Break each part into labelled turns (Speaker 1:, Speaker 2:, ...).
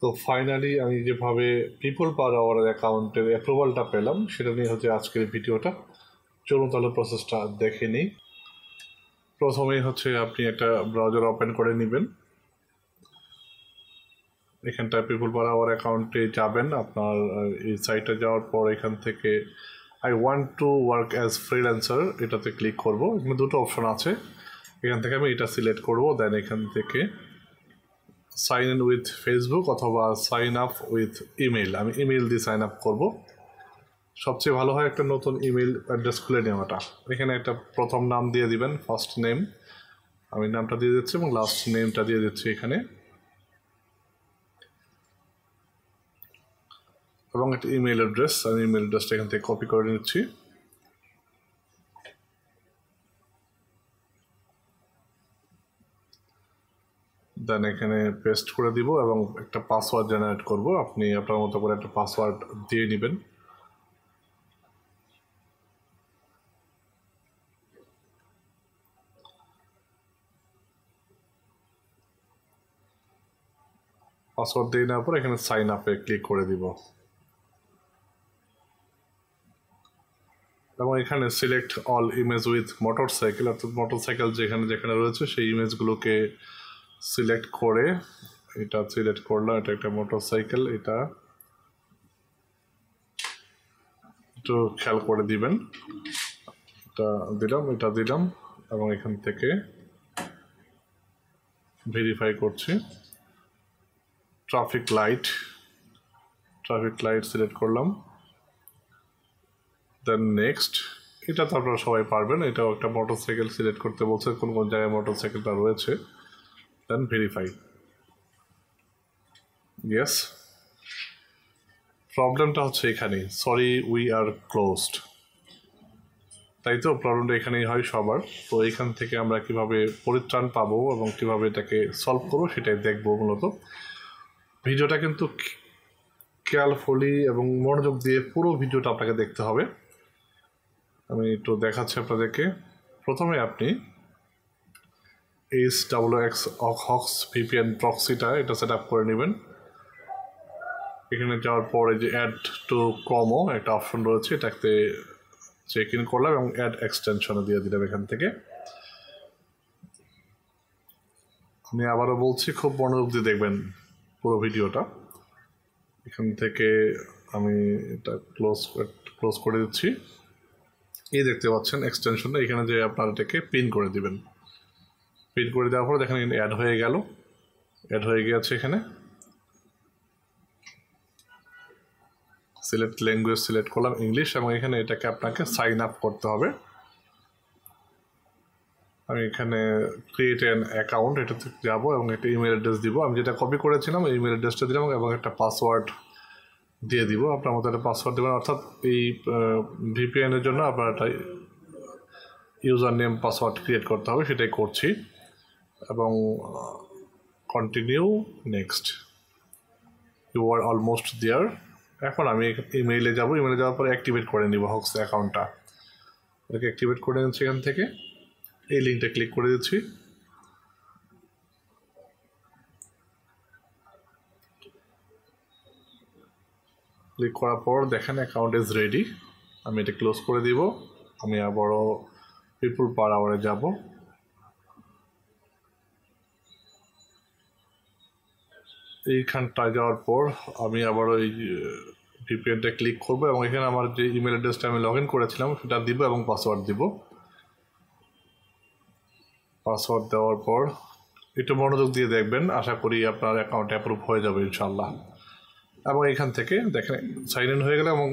Speaker 1: তো ফাইনালি আমি যেভাবে পিপল পাওয়ার আওয়ার অ্যাকাউন্টের অ্যাপ্রুভালটা পেলাম সেটা নিয়ে হচ্ছে আজকের ভিডিওটা। চলুন তাহলে প্রসেসটা দেখে নিই। প্রথমেই হচ্ছে আপনি একটা ব্রাউজার ওপেন করে নেবেন। এখানটায় পিপল পাওয়ার আওয়ার অ্যাকাউন্টে যাবেন। আপনার এই সাইটে যাওয়ার পর এখান থেকে I want to work as freelancer এটাতে ক্লিক করব। এখানে দুটো অপশন আছে, এখান থেকে আমি এটা সিলেক্ট করব। দেন এখান থেকে সাইন ইন উইথ ফেসবুক অথবা সাইন আপ উইথ ইমেল, আমি ইমেল দিয়ে সাইন আপ করবো। সবচেয়ে ভালো হয় একটা নতুন ইমেল অ্যাড্রেস খুলে নেওয়াটা। এখানে একটা প্রথম নাম দিয়ে দিবেন, ফার্স্ট নেম, আমি নামটা দিয়ে দিচ্ছি এবং লাস্ট নেমটা দিয়ে দিচ্ছি এখানে, এবং একটা ইমেল অ্যাড্রেস। আমি ইমেল অ্যাড্রেসটা এখান থেকে কপি করে নিচ্ছি। দেন এখানে পেস্ট করে দিব এবং একটা পাসওয়ার্ড জেনারেট করব। আপনি আপনার মতো করে একটা পাসওয়ার্ড দিয়ে নেবেন। পাসওয়ার্ড দিয়ে নেওয়ার পর এখানে সাইন আপে ক্লিক করে দিব এবং এখানে select all image with motorcycle, অর্থাৎ মোটরসাইকেল যেখানে যেখানে রয়েছে সেই ইমেজগুলোকে সিলেক্ট করে, এটা সিলেক্ট করলাম। এটা একটা মোটরসাইকেল, এটা একটু খেয়াল করে দিবেন। এটা দিলাম, এটা দিলাম এবং এখান থেকে ভেরিফাই করছি। ট্রাফিক লাইট সিলেক্ট করলাম। দেন নেক্সট, এটা তো আপনারা সবাই পারবেন। এটাও একটা মোটরসাইকেল সিলেক্ট করতে বলছে, কোন কোন জায়গায় মোটরসাইকেলটা রয়েছে। Then verify, yes. প্রবলেমটা হচ্ছে এখানে, সরি উই আর ক্লোজড, তাই তো? প্রবলেমটা এখানেই হয় সবার। তো এখান থেকে আমরা কিভাবে পরিত্রাণ পাবো এবং কিভাবে এটাকে সলভ করবো সেটাই দেখবো মূলত। ভিডিওটা কিন্তু কেয়ারফুলি এবং মনোযোগ দিয়ে পুরো ভিডিওটা আপনাকে দেখতে হবে। আমি একটু দেখাচ্ছি আপনাদেরকে। প্রথমে আপনি HWX হক্স VPN প্রক্সিটা এটা সেট আপ করে নেবেন। এখানে যাওয়ার পরে যে অ্যাড টু ক্রমো একটা অপশন রয়েছে, এটাতে চেক ইন করলাম এবং অ্যাড এক্সটেনশনে দিয়ে দিলাম এখান থেকে। আমি আবারও বলছি, খুব মনোযোগ দিয়ে দেখবেন পুরো ভিডিওটা। এখান থেকে আমি এটা ক্লোজ করে দিচ্ছি। এই দেখতে পাচ্ছেন এক্সটেনশনটা, এখানে যে আপনার এটাকে পিন করে দিবেন। পিন করে দেওয়ার পরে দেখেন অ্যাড হয়ে গেল, অ্যাড হয়ে গিয়েছে। এখানে সিলেক্ট ল্যাঙ্গুয়েজ সিলেক্ট করলাম ইংলিশ এবং এখানে এটাকে আপনাকে সাইন আপ করতে হবে। আমি এখানে ক্রিয়েট অ্যান অ্যাকাউন্ট এটাতে যাবো এবং একটা ইমেল অ্যাড্রেস দিব। আমি যেটা কপি করেছিলাম এই ইমেল অ্যাড্রেসটা দিলাম এবং একটা পাসওয়ার্ড দিয়ে দিব। আপনার মতো একটা পাসওয়ার্ড দেবেন, অর্থাৎ এই ভিপিএনের জন্য আপনার একটা ইউজার নেম পাসওয়ার্ড ক্রিয়েট করতে হবে, সেটাই করছি। এবং continue, next, you are almost there. এখন আমি ইমেইলে যাব, ইমেইলে যাওয়ার পরে অ্যাক্টিভেট করে নিব হক্স অ্যাকাউন্টটা। ওটাকে অ্যাক্টিভেট করে নিচ্ছি। এখান থেকে এই লিঙ্কটা ক্লিক করে দিচ্ছি। ক্লিক করার পর দেখেন অ্যাকাউন্ট ইজ রেডি। আমি এটা ক্লোজ করে দিব। আমি আবারও পিপল পার আওয়ারে যাব। এইখানটায় যাওয়ার পর আমি আবারও এই ভিপিএনটা ক্লিক করব এবং এখানে আমার যে ইমেল অ্যাড্রেসটা আমি লগ ইন করেছিলাম সেটা দিব এবং পাসওয়ার্ড দিব। পাসওয়ার্ড দেওয়ার পর একটু মনোযোগ দিয়ে দেখবেন, আশা করি আপনার অ্যাকাউন্ট অ্যাপ্রুভ হয়ে যাবে ইনশাল্লাহ। এবং এখান থেকে দেখেন সাইন ইন হয়ে গেলে এবং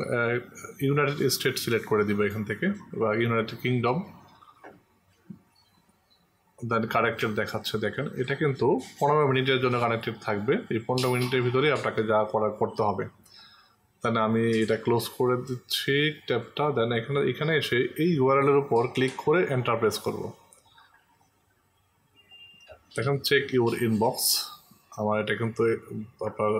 Speaker 1: ইউনাইটেড স্টেট সিলেক্ট করে দিব এখান থেকে, বা ইউনাইটেড কিংডম। দেন কানেক্টেড দেখাচ্ছে, দেখেন এটা কিন্তু 15 মিনিটের জন্য কানেক্টেড থাকবে। এই 15 মিনিটের ভিতরেই আপনাকে যা করার করতে হবে। দেন আমি এটা ক্লোজ করে দিচ্ছি ট্যাবটা। দেন এখানে এসে এই ইউআরএলের উপর ক্লিক করে এন্টার প্রেস করব। দেখেন চেক ইউর ইনবক্স, আমার এটা কিন্তু আপনার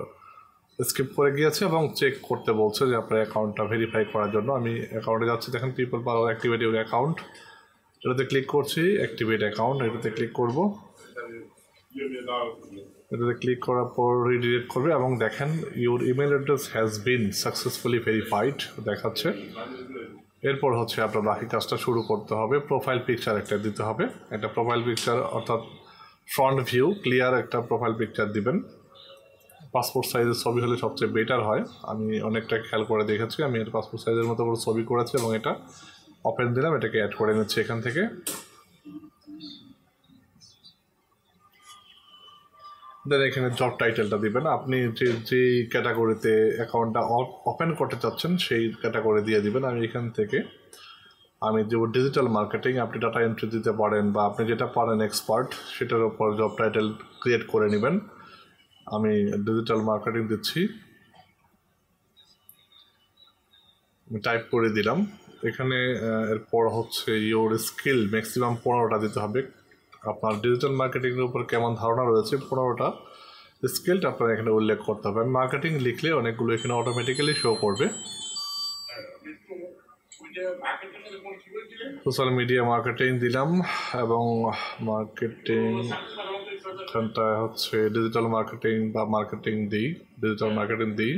Speaker 1: স্কিপ করে গিয়েছে এবং চেক করতে বলছে যে আপনার অ্যাকাউন্টটা ভেরিফাই করার জন্য। আমি অ্যাকাউন্টে যাচ্ছি, দেখেন people power activate your account, এটাতে ক্লিক করছি। অ্যাক্টিভেট অ্যাকাউন্ট এটাতে ক্লিক করব। এটাতে ক্লিক করার পর রিডিরেক্ট করবে এবং দেখেন your email address has been successfully verified দেখাচ্ছে। এরপর হচ্ছে আপনার বাকি কাজটা শুরু করতে হবে। প্রোফাইল পিকচার একটা দিতে হবে, একটা প্রোফাইল পিকচার অর্থাৎ ফ্রন্ট ভিউ ক্লিয়ার একটা প্রোফাইল পিকচার দিবেন। পাসপোর্ট সাইজের ছবি হলে সবচেয়ে বেটার হয়। আমি অনেকটা খেয়াল করে দেখেছি, আমি এর পাসপোর্ট সাইজের মতো করে ছবি করেছি এবং এটা ওপেন দিলাম, এটাকে অ্যাড করে নিচ্ছি এখান থেকে। দেন এখানে জব টাইটেলটা দিবেন, আপনি যে ক্যাটাগরিতে অ্যাকাউন্টটা ওপেন করতে চাচ্ছেন সেই ক্যাটাগরি দিয়ে দিবেন। আমি এখান থেকে আমি যে ডিজিটাল মার্কেটিং, আপনি ডাটা এন্ট্রি দিতে পারেন বা আপনি যেটা পারেন এক্সপার্ট সেটার উপর জব টাইটেল ক্রিয়েট করে নেবেন। আমি ডিজিটাল মার্কেটিং দিচ্ছি, টাইপ করে দিলাম এখানে। এরপর হচ্ছে ইউর স্কিল ম্যাক্সিমাম 15টা দিতে হবে। আপনার ডিজিটাল মার্কেটিংয়ের উপর কেমন ধারণা রয়েছে 15টা স্কিলটা আপনার এখানে উল্লেখ করতে হবে। মার্কেটিং লিখলে অনেকগুলো এখানে অটোমেটিক্যালি শো করবে। সোশ্যাল মিডিয়া মার্কেটিং দিলাম এবং মার্কেটিং এখানটায় হচ্ছে ডিজিটাল মার্কেটিং বা মার্কেটিং দিই, ডিজিটাল মার্কেটিং দিই।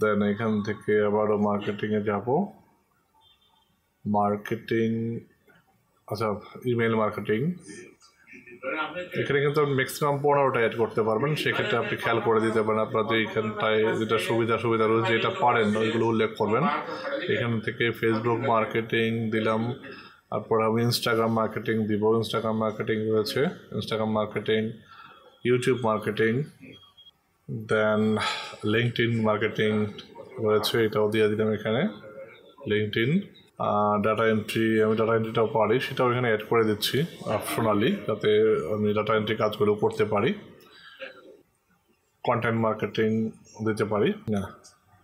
Speaker 1: দেন এখান থেকে আবারও মার্কেটিংয়ে যাব, মার্কেটিং আচ্ছা ইমেল মার্কেটিং। এখানে কিন্তু ম্যাক্সিমাম 15টা অ্যাড করতে পারবেন, সেক্ষেত্রে আপনি খেয়াল করে দিতে পারেন আপনার যে এইখানটায় যেটা সুবিধা রয়েছে যেটা পারেন ওইগুলো উল্লেখ করবেন। এখান থেকে ফেসবুক মার্কেটিং দিলাম, তারপর আমি ইনস্টাগ্রাম মার্কেটিং দিব, ইনস্টাগ্রাম মার্কেটিং রয়েছে, ইনস্টাগ্রাম মার্কেটিং, ইউটিউব মার্কেটিং, দেন লিঙ্কডইন মার্কেটিং রয়েছে, এটাও দিয়ে দিলাম এখানে লিঙ্কডইন। ডাটা এন্ট্রি, আমি ডাটা এন্ট্রিটাও পারি, সেটাও এখানে অ্যাড করে দিচ্ছি অপশনালি, যাতে আমি ডাটা এন্ট্রি কাজগুলো করতে পারি। কন্টেন্ট মার্কেটিং দিতে পারি না,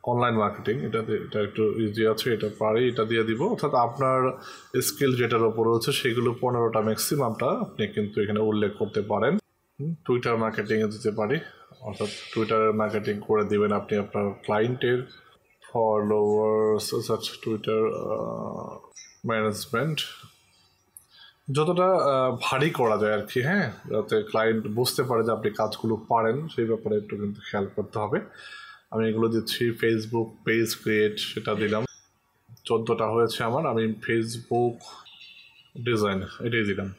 Speaker 1: অনলাইন মার্কেটিং এটা একটু ইজি আছে, এটা পারি, এটা দিয়ে দিব। অর্থাৎ আপনার স্কিল যেটার ওপর রয়েছে সেগুলো 15টা ম্যাক্সিমামটা আপনি কিন্তু এখানে উল্লেখ করতে পারেন। টুইটার মার্কেটিংয়ে দিতে পারি, অর্থাৎ টুইটারের মার্কেটিং করে দিবেন আপনি আপনার ক্লায়েন্টের ফলোয়ার্স, টুইটার ম্যানেজমেন্ট যতটা ভারী করা যায় আর কি, হ্যাঁ, যাতে ক্লায়েন্ট বুঝতে পারে যে আপনি কাজগুলো পারেন সেই ব্যাপারে একটু কিন্তু খেয়াল করতে হবে। আমি এগুলো দিচ্ছি। ফেসবুক পেজ ক্রিয়েট সেটা দিলাম, 14টা হয়েছে আমার। আমি ফেসবুক ডিজাইন এটাই দিলাম।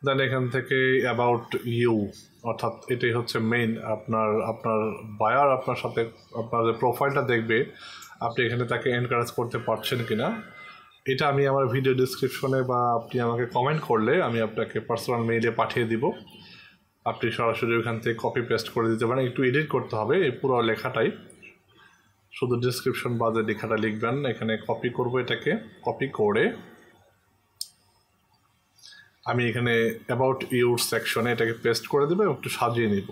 Speaker 1: দেন এখান থেকে অ্যাবাউট ইউ, অর্থাৎ এটাই হচ্ছে মেইন, আপনার বায়ার আপনার সাথে আপনার যে প্রোফাইলটা দেখবে আপনি এখানে তাকে এনকারেজ করতে পারছেন কিনা। এটা আমি আমার ভিডিও ডিসক্রিপশনে বা আপনি আমাকে কমেন্ট করলে আমি আপনাকে পার্সোনাল মেইলে পাঠিয়ে দিব, আপনি সরাসরি ওইখান থেকে কপি পেস্ট করে দিতে পারেন। একটু এডিট করতে হবে এই পুরো লেখাটাই, শুধু ডিসক্রিপশন বাদে লেখাটা লিখবেন। এখানে কপি করব, এটাকে কপি করে আমি এখানে অ্যাবাউট ইউর সেকশনে এটাকে পেস্ট করে দেবো, একটু সাজিয়ে নিব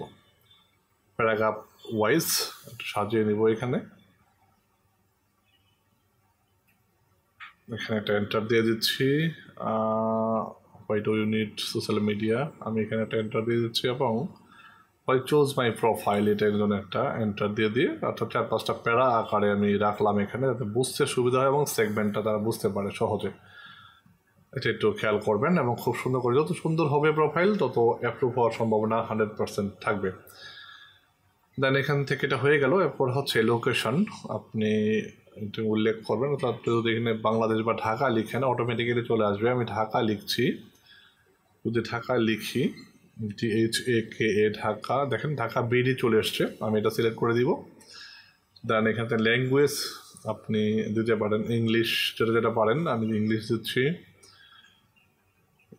Speaker 1: প্যারাগ্রাফ ওয়াইজ, একটু সাজিয়ে নিব। এখানে একটা এন্টার দিয়ে দিচ্ছি। Why do you need social media, আমি এখানে একটা এন্টার দিয়ে দিচ্ছি এবং হোয়াই চুজ মাই প্রোফাইল এটা একজন একটা এন্টার দিয়ে অর্থাৎ 4-5টা প্যারা আকারে আমি রাখলাম এখানে, যাতে বুঝতে সুবিধা হয় এবং সেগমেন্টটা তারা বুঝতে পারে সহজে। এটা একটু খেয়াল করবেন এবং খুব সুন্দর করে, যত সুন্দর হবে প্রোফাইল তত অ্যাপ্রুভ হওয়ার সম্ভাবনা 100% থাকবে। দেন এখান থেকে এটা হয়ে গেল। এরপর হচ্ছে লোকেশন, আপনি এটা উল্লেখ করবেন, অর্থাৎ যদি এখানে বাংলাদেশ বা ঢাকা লিখেন অটোমেটিক্যালি চলে আসবে। আমি ঢাকা লিখছি, যদি ঢাকা লিখি DHAKA ঢাকা, দেখেন ঢাকা বিডি চলে এসছে, আমি এটা সিলেক্ট করে দিব। দেন এখান থেকে ল্যাঙ্গুয়েজ আপনি দিতে পারেন ইংলিশ, যেটা পারেন, আমি ইংলিশ দিচ্ছি,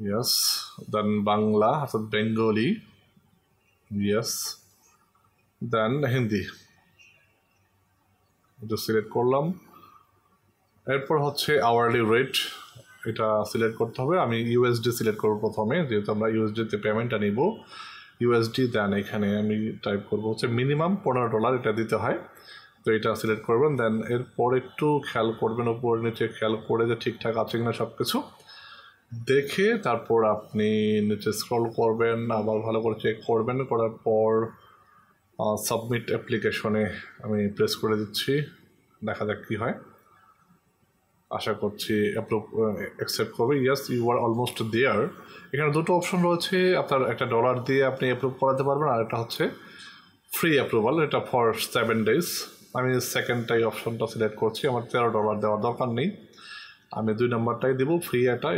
Speaker 1: ইয়েস। দেন বাংলা অর্থাৎ বেঙ্গলি, ইয়েস। দেন হিন্দি, এটা সিলেক্ট করলাম। এরপর হচ্ছে আওয়ারলি রেট, এটা সিলেক্ট করতে হবে। আমি ইউএসডি সিলেক্ট করবো প্রথমে, যেহেতু আমরা ইউএসডিতে পেমেন্টটা নিব, ইউএসডি। দেন এখানে আমি টাইপ করবো হচ্ছে মিনিমাম $15 এটা দিতে হয়, তো এটা সিলেক্ট করবেন। দেন এরপর একটু খেয়াল করবেন উপর নিচে, খেয়াল করে যে ঠিকঠাক আছে কিনা সব কিছু দেখে তারপর আপনি নিচে স্ক্রল করবেন, আবার ভালো করে চেক করবেন, করার পর সাবমিট অ্যাপ্লিকেশনে আমি প্রেস করে দিচ্ছি, দেখা যাক কী হয়। আশা করছি অ্যাকসেপ্ট করবে। Yes, you are almost there. এখানে দুটো অপশন রয়েছে, আপনার একটা ডলার দিয়ে আপনি অ্যাপ্রুভ করাতে পারবেন, আর একটা হচ্ছে ফ্রি অ্যাপ্রুভাল, এটা ফর 7 days। আমি সেকেন্ডটাই অপশনটা সিলেক্ট করছি, আমার $13 দেওয়ার দরকার নেই, আমি 2 নম্বরটাই দিব, ফ্রি এটা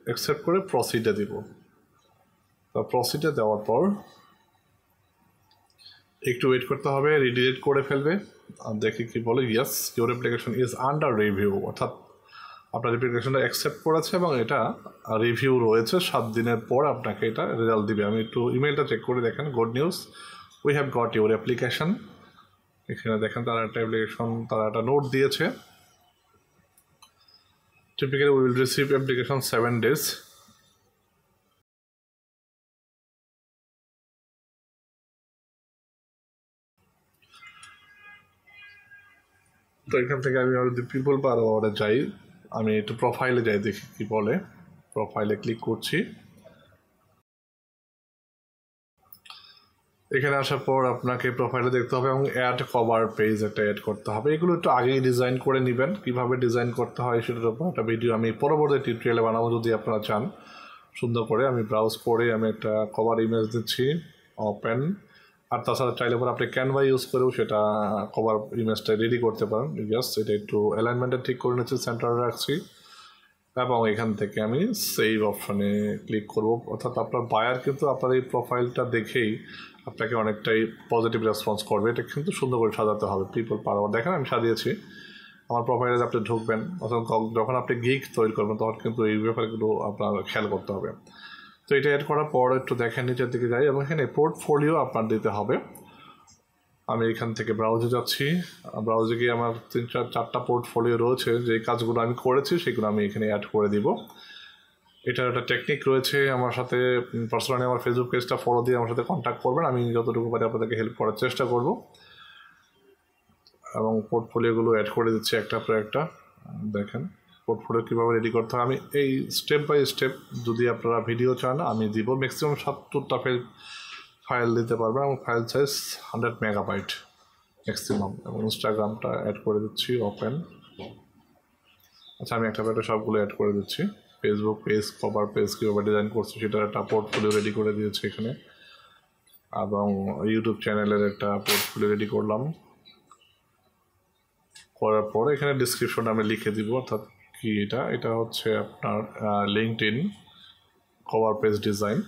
Speaker 1: অ্যাকসেপ্ট করে প্রসিডে দিব। তো প্রসিডে দেওয়ার পর একটু ওয়েট করতে হবে, রিডিলেট করে ফেলবে। আর দেখি কি বলে, yes your application is under review, অর্থাৎ আপনার অ্যাপ্লিকেশনটা অ্যাকসেপ্ট করেছে এবং এটা রিভিউ রয়েছে, 7 দিনের পর আপনাকে এটা রেজাল্ট দিবে। আমি একটু ইমেলটা চেক করে দেখেন, good news, we have got your application. এখানে দেখেন তারা একটা নোট দিয়েছে, typically we will receive application 7 days। তো এখান থেকে আমি যদি PeoplePerHour যাই, আমি একটু প্রোফাইলে যাই, দেখি কি বলে। প্রোফাইলে ক্লিক করছি, এখানে আসার পর আপনাকে প্রোফাইলে দেখতে হবে এবং অ্যাড কভার পেজ একটা অ্যাড করতে হবে। এগুলো একটু আগেই ডিজাইন করে নেবেন, কীভাবে ডিজাইন করতে হয় সেটার উপর একটা ভিডিও আমি পরবর্তী টিউটোরিয়ালে বানাবো, যদি আপনারা চান। সুন্দর করে আমি ব্রাউজ করে আমি একটা কভার ইমেজ দিচ্ছি, ওপেন। আর তাছাড়া চাইলে পর আপনি ক্যানভা ইউজ করেও সেটা কভার ইমেজটা রেডি করতে পারেন। জাস্ট এটা একটু অ্যালাইনমেন্টটা ঠিক করে নিচ্ছি, সেন্টারে রাখছি এবং এখান থেকে আমি সেভ অপশনে ক্লিক করব। অর্থাৎ আপনার বায়ার কিন্তু আপনার এই প্রোফাইলটা দেখেই আপনাকে অনেকটাই পজিটিভ রেসপন্স করবে। এটা কিন্তু সুন্দর করে সাজাতে হবে। PeoplePerHour দেখেন আমি সাজিয়েছি, আমার প্রোফাইলে আপনি ঢুকবেন, অর্থাৎ যখন আপনি গিগ তৈরি করবেন তখন কিন্তু এই ব্যাপারগুলো আপনার খেয়াল করতে হবে। তো এটা অ্যাড করার পর একটু দেখেন নিচের দিকে যাই এবং এখানে পোর্টফোলিও আপনার দিতে হবে। আমি এখান থেকে ব্রাউজে যাচ্ছি, ব্রাউজে গিয়ে আমার 3-4টা পোর্টফোলিও রয়েছে, যে কাজগুলো আমি করেছি সেগুলো আমি এখানে অ্যাড করে দিব। এটার একটা টেকনিক রয়েছে, আমার সাথে পার্সোনালি আমার ফেসবুক পেজটা ফলো দিয়ে আমার সাথে কন্ট্যাক্ট করবেন, আমি যতটুকু পারি আপনাদেরকে হেল্প করার চেষ্টা করব। এবং পোর্টফোলিওগুলো অ্যাড করে দিচ্ছি একটার পর একটা। দেখেন পোর্টফোলিও কীভাবে রেডি করতে হয়, আমি এই স্টেপ বাই স্টেপ, যদি আপনারা ভিডিও চান আমি দিব। ম্যাক্সিমাম 70টা ফাইল দিতে পারবেন এবং ফাইল সাইজ 100 মেগাবাইট ম্যাক্সিমাম। এবং ইনস্টাগ্রামটা অ্যাড করে দিচ্ছি, ওপেন। আচ্ছা, আমি একটা পেটে সবগুলো অ্যাড করে দিচ্ছি। ফেসবুক পেজ, কভার পেজ কীভাবে ডিজাইন করছি সেটার একটা পোর্টফোলিও রেডি করে দিয়েছি এখানে, এবং ইউটিউব চ্যানেলের একটা পোর্টফোলিও রেডি করলাম। করার পরে এখানে ডিসক্রিপশন আমি লিখে দিব, অর্থাৎ কি এটা হচ্ছে আপনার LinkedIn cover page design.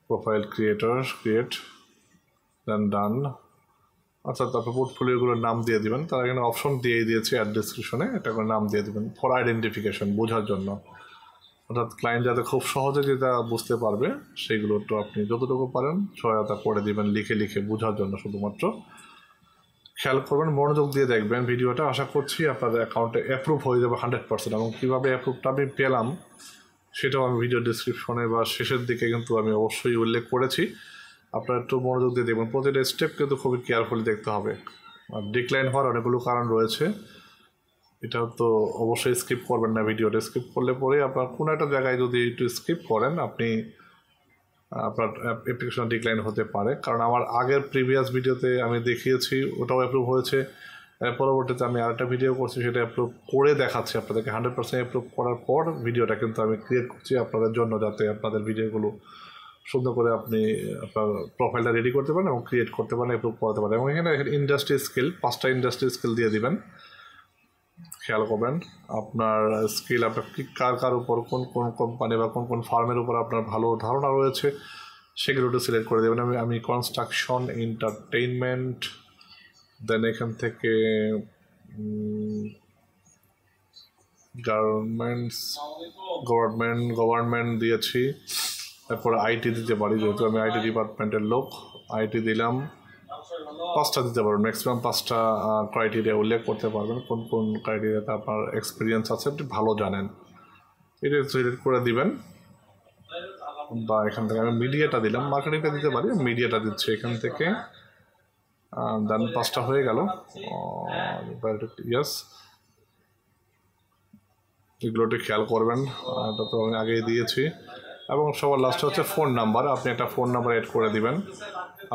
Speaker 1: Profile create then done. আচ্ছা, তারপর পোর্টফোলিওগুলোর নাম দিয়ে দিবেন, তারা এখানে অপশন দিয়েই দিয়েছে অ্যাড ডিসক্রিপশনে, এটা করে নাম দিয়ে দিবেন ফর আইডেন্টিফিকেশন, বোঝার জন্য, অর্থাৎ ক্লায়েন্ট যাতে খুব সহজে যেটা বুঝতে পারবে সেগুলো একটু আপনি যতটুকু পারেন সহায়তা করে দিবেন, লিখে বোঝার জন্য শুধুমাত্র। খেয়াল করবেন, মনোযোগ দিয়ে দেখবেন ভিডিওটা, আশা করছি আপনাদের অ্যাকাউন্টে অ্যাপ্রুভ হয়ে যাবে 100%। এবং কীভাবে অ্যাপ্রুভটা আমি পেলাম সেটাও আমি ভিডিও ডিসক্রিপশনে বা শেষের দিকে কিন্তু আমি অবশ্যই উল্লেখ করেছি। আপনারা একটু মনোযোগ দিয়ে দেখবেন, প্রতিটা স্টেপ কিন্তু খুবই কেয়ারফুলি দেখতে হবে। আর ডিক্লাইন হওয়ার অনেকগুলো কারণ রয়েছে, এটা তো অবশ্যই স্কিপ করবেন না। ভিডিওটা স্কিপ করলে পরে আপনার কোনো একটা জায়গায় যদি একটু স্কিপ করেন আপনি আপনার অ্যাপ্লিকেশন ডিক্লাইন হতে পারে। কারণ আমার আগের প্রিভিয়াস ভিডিওতে আমি দেখিয়েছি, ওটাও অ্যাপ্রুভ হয়েছে। পরবর্তীতে আমি আরেকটা ভিডিও করছি, সেটা অ্যাপ্রুভ করে দেখাচ্ছি আপনাদেরকে। 100% অ্যাপ্রুভ করার পর ভিডিওটা কিন্তু আমি ক্রিয়েট করছি আপনাদের জন্য, যাতে আপনাদের ভিডিওগুলো সুন্দর করে আপনি আপনার প্রোফাইলটা রেডি করতে পারেন এবং ক্রিয়েট করতে পারেন, অ্যাপ্রুভ করতে পারেন। এবং এখানে ইন্ডাস্ট্রি স্কিল, 5টা ইন্ডাস্ট্রি স্কিল দিয়ে দিবেন। খেয়াল করবেন আপনার স্কিল, আপনার কার উপর কোন কোম্পানি বা কোন ফার্মের উপর আপনার ভালো ধারণা রয়েছে সেগুলো একটু সিলেক্ট করে দেবেন। আমি কনস্ট্রাকশন, এন্টারটেইনমেন্ট, দেন এখান থেকে গভর্নমেন্ট দিয়েছি। তারপরে আইটি দিতে পারি, যেহেতু আমি আইটি ডিপার্টমেন্টের লোক, আইটি দিলাম। 5টা দিতে পারবেন, ম্যাক্সিমাম 5টা ক্রাইটেরিয়া উল্লেখ করতে পারবেন, কোন ক্রাইটেরিয়াতে আপনার এক্সপিরিয়েন্স আছে আপনি ভালো জানেন, এটা সিলেক্ট করে দিবেন। বা এখান থেকে আমি মিডিয়াটা দিলাম, মার্কেটিংটা দিতে পারি, মিডিয়াটা দিচ্ছি এখান থেকে। দেন 5টা হয়ে গেল। ইয়েস, এগুলো একটু খেয়াল করবেন, এটা তো আমি আগেই দিয়েছি। এবং সবার লাস্টে হচ্ছে ফোন নাম্বার, আপনি একটা ফোন নাম্বার অ্যাড করে দিবেন।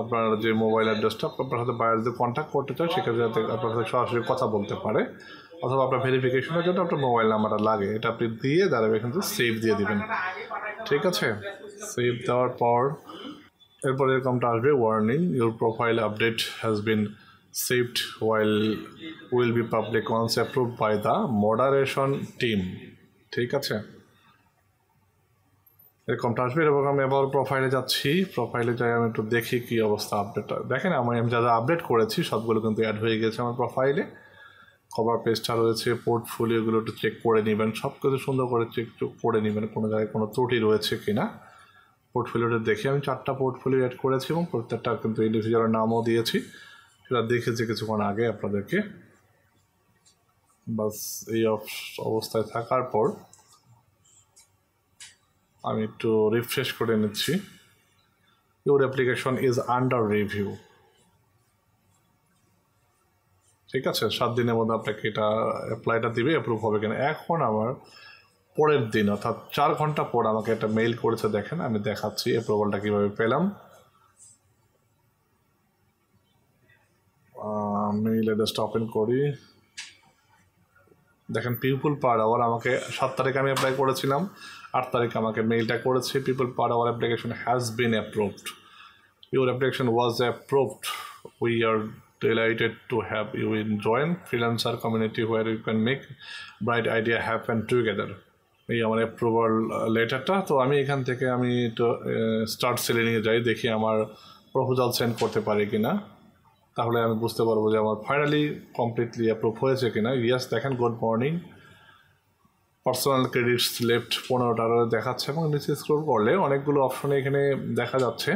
Speaker 1: আপনার যে মোবাইল অ্যাড্রেসটা আপনার সাথে বায়ার যদি কন্ট্যাক্ট করতে চায় সেক্ষেত্রে যাতে আপনার সাথে সরাসরি কথা বলতে পারে, অথবা আপনার ভেরিফিকেশনের জন্য আপনার মোবাইল নাম্বারটা লাগে, এটা আপনি দিয়ে দাঁড়াবে কিন্তু সেভ দিয়ে দিবেন। ঠিক আছে, সেভ দেওয়ার পর এরপরে এরকমটা আসবে, warning your profile update has been saved will be public once approved by the moderation team. ঠিক আছে, এরকমটা আসবে। এবং আমি আবার প্রোফাইলে যাচ্ছি, প্রোফাইলে যাই আমি একটু দেখি কী অবস্থা আপডেটটা। দেখেন আমি যা যা আপডেট করেছি সবগুলো কিন্তু অ্যাড হয়ে গেছে আমার প্রোফাইলে। কভার পেজটা রয়েছে, পোর্টফোলিওগুলো একটু চেক করে নেবেন, সব কিছু সুন্দর করে চেক করে নেবেন কোনো জায়গায় কোনো ত্রুটি রয়েছে কি না। পোর্টফোলিওটা দেখে আমি 4টা পোর্টফোলিও অ্যাড করেছি এবং প্রত্যেকটা কিন্তু ইন্ডিভিজুয়ালের নামও দিয়েছি, সেটা দেখেছি কিছুক্ষণ আগে আপনাদেরকে। বাস এই অবস্থায় থাকার পর আমি একটু রিফ্রেশ করে নিচ্ছি। Your application is under review. ঠিক আছে, 7 দিনের মধ্যে আপনাকে এটা অ্যাপ্লাইটা দিবে, অ্যাপ্রুভ হবে কিনা। এখন আমার পরের দিন অর্থাৎ 4 ঘন্টা পর আমাকে একটা মেইল করেছে, দেখেন আমি দেখাচ্ছি অ্যাপ্রুভালটা কীভাবে পেলাম। মেইল অ্যাড্রেসটা ওপেন করি, দেখেন PeoplePerHour আমাকে 7 তারিখে আমি অ্যাপ্লাই করেছিলাম, 8 তারিখে আমাকে মেইলটা করেছে, PeoplePerHour application has been approved, your application was approved, we are delighted to have you in join freelancer community where you can make bright idea happen together। এই আমার অ্যাপ্রুভাল লেটারটা। তো আমি এখান থেকে আমি তো স্টার্ট সেলিংয়ে যাই, দেখি আমার প্রপোজাল সেন্ড করতে পারি কিনা, তাহলে আমি বুঝতে পারবো যে আমার ফাইনালি কমপ্লিটলি অ্যাপ্রুভ হয়েছে কিনা। ইয়েস, দেখেন good morning, personal credits left 15টা দেখাচ্ছে এবং নিচে স্ক্রল করলে অনেকগুলো অপশনে এখানে দেখা যাচ্ছে।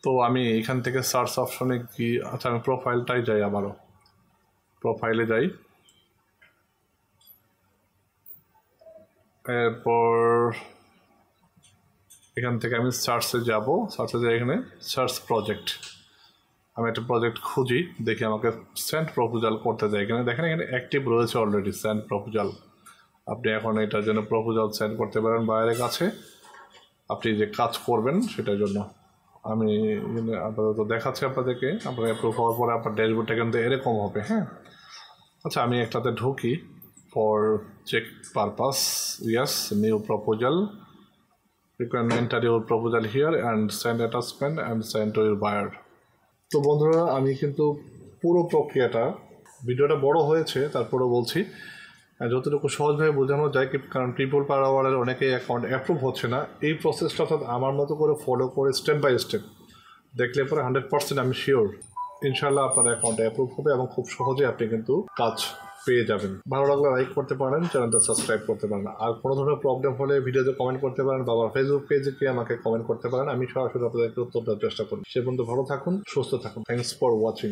Speaker 1: তো আমি এখান থেকে সার্চ অপশনে কি, আচ্ছা আমি প্রোফাইলটাই যাই, আবারও প্রোফাইলে যাই, এরপর এখান থেকে আমি সার্চে যাব, সার্চে যাই, এখানে সার্চ প্রজেক্ট, আমি একটা প্রজেক্ট খুঁজি, দেখি আমাকে সেন্ড প্রপোজাল করতে যায় এখানে। দেখেন এখানে অ্যাক্টিভ রয়েছে অলরেডি সেন্ড প্রপোজাল, আপনি এখন এটার জন্য প্রপোজাল সেন্ড করতে পারেন বাইরের কাছে, আপনি যে কাজ করবেন সেটার জন্য। আমি আপাতত দেখাচ্ছি আপনাদেরকে, আপনার অ্যাপ্রুভ হওয়ার পরে আপনার ড্যাশবোর্ডটা কিন্তু এরকম হবে। হ্যাঁ, আচ্ছা আমি একটাতে ঢুকি for check purpose. Yes, new proposal, you can enter your proposal here and send attachment and send to your buyer। তো বন্ধুরা আমি কিন্তু পুরো প্রক্রিয়াটা, ভিডিওটা বড় হয়েছে তারপরেও বলছি, যতটুকু সহজভাবে বোঝানো যায়, কারণ PeoplePerHour অনেকেই অ্যাকাউন্ট অ্যাপ্রুভ হচ্ছে না। এই প্রসেসটা অর্থাৎ আমার মতো করে ফলো করে স্টেপ বাই স্টেপ দেখলে পরে 100% আমি শিওর ইনশাল্লাহ আপনার অ্যাকাউন্ট অ্যাপ্রুভ হবে এবং খুব সহজে আপনি কিন্তু কাজ পেয়ে যাবেন। ভালো লাগলে লাইক করতে পারেন, চ্যানেলটা সাবস্ক্রাইব করতে পারেন। আর কোনো ধরনের প্রবলেম হলে ভিডিওতে কমেন্ট করতে পারেন বা আমার ফেসবুক পেজে গিয়ে আমাকে কমেন্ট করতে পারেন, আমি সরাসরি আপনাদেরকে উত্তর দেওয়ার চেষ্টা করি। সে পর্যন্ত ভালো থাকুন, সুস্থ থাকুন। Thanks for watching.